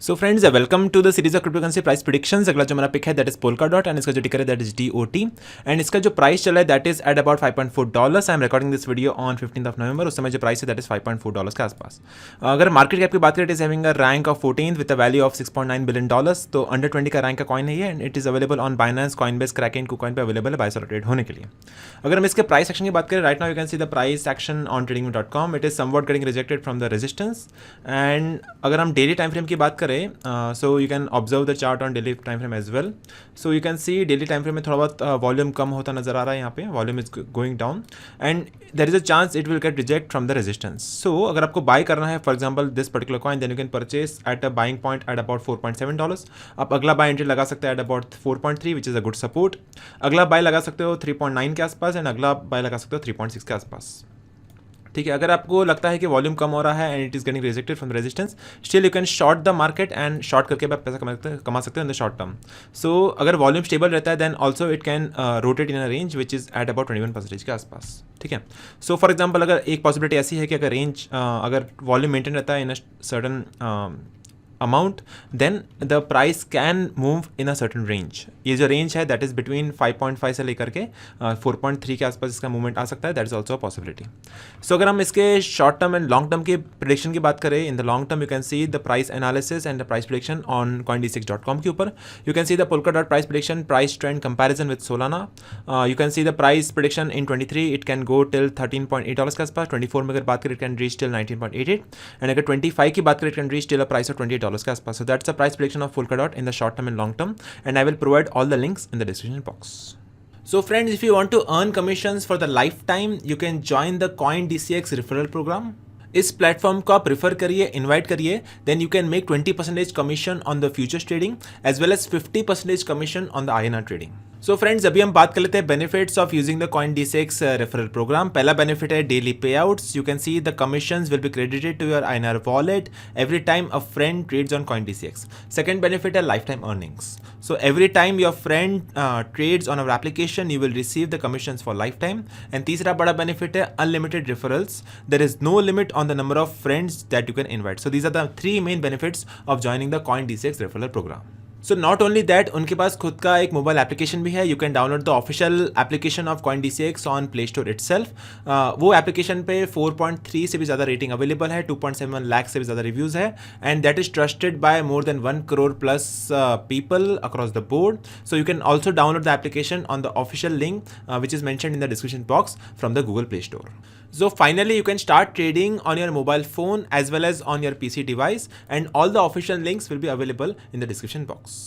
So friends welcome to the series of cryptocurrency price predictions. अगला जो हमारा pick है that is Polkadot and इसका जो टिकर है दैट इज DOT एंड इसका जो प्राइस चला है that is at about $5.4। I am recording this video on 15th of November। उस समय जो प्राइस है दैट इज $5.4 के आसपास। अगर मार्केट कैप की बात करें it is having a rank of 14th with a value of $6.9 billion. तो अंडर 20 का रैंक का कॉइन है ये and it is available on Binance, Coinbase, Kraken, KuCoin पे अवेलेबल है बाय सॉल्ट ट्रेड होने के लिए। अगर हम इसके प्राइस एक्शन की बात करें right now you can see the price action on trading.com। It is somewhat getting rejected from the resistance and अगर हम डेली टाइम फ्रेम की बात करें so you can observe the chart on daily time frame as well। so you can see daily time frame में थोड़ा बहुत volume कम होता नजर आ रहा है। यहाँ पे volume is going down and there is a chance it will get reject from the resistance. So अगर आपको बाय करना है for example this particular coin then you can purchase at a buying point at about $4.7। आप अगला buy entry लगा सकते हैं at about 4.3 which is a good support. अगला बाय लगा सकते हो 3.9 के आसपास एंड अगला बाय लगा सकते हो 3.6 के आसपास। ठीक है, अगर आपको लगता है कि वॉल्यूम कम हो रहा है and it is getting rejected from resistance still you can short the market and short करके आप पैसा कमा सकते हैं in the short term. So अगर वॉल्यूम स्टेबल रहता है then also it can rotate in a range which is at about 21% के आसपास। ठीक है, सो फॉर एग्जाम्पल अगर एक पॉसिबिलिटी ऐसी है कि अगर रेंज अगर वॉल्यूम मेंटेन रहता है in a certain amount then the price can move in a certain range। ये जो रेंज है दैट इज बिटवीन 5.5 से लेकर के 4.3 के आसपास इसका मूवमेंट आ सकता है। That is also possibility. So अगर हम इसके short term and long term की प्रिडिक्शन की बात करें in the long term you can see the price analysis and the price prediction on coindcx.com के ऊपर। You can see the Polkadot price prediction price trend comparison with Solana. You can see the price prediction in 23 it can go till $13.8 के आसपास। 24 में अगर बात करें it can reach till 19.88 and अगर 25 की बात करें it can reach till a price of $28 के आसपास। So that's the price prediction of Polkadot in the short term and long term and I will provide all the links in the description box. So friends, if you want to earn commissions for the lifetime you can join the CoinDCX referral program। इस platform को आप prefer करिए, invite करिए, then you can make 20% commission on the futures trading as well as 50% commission on the INR trading. So friends अभी हम बात कर लेते हैं benefits of using the CoinDCX referral program. पहला बेनिफिट है daily payouts. You can see the commissions will be credited to your INR wallet every time a friend trades on CoinDCX। Second benefit है life time earnings. So every time your friend trades on our application you will receive the commissions for lifetime। and तीसरा बड़ा benefit है unlimited referrals। there is no limit on the number of friends that you can invite। so these are the three main benefits of joining the CoinDCX referral program। So not only that उनके पास खुद का एक mobile application भी है। You can download the official application of CoinDCX on play store itself. वो application पे 4.3 से भी ज़्यादा रेटिंग अवेलेबल है, 2.7 लाख से भी ज़्यादा रिव्यूज़ है and that is trusted bye more than 1 crore plus people across the board. So you can also download the application on the official link which is mentioned in the description box from the Google play store. So finally you can start trading on your mobile phone as well as on your PC device and all the official links will be available in the description box।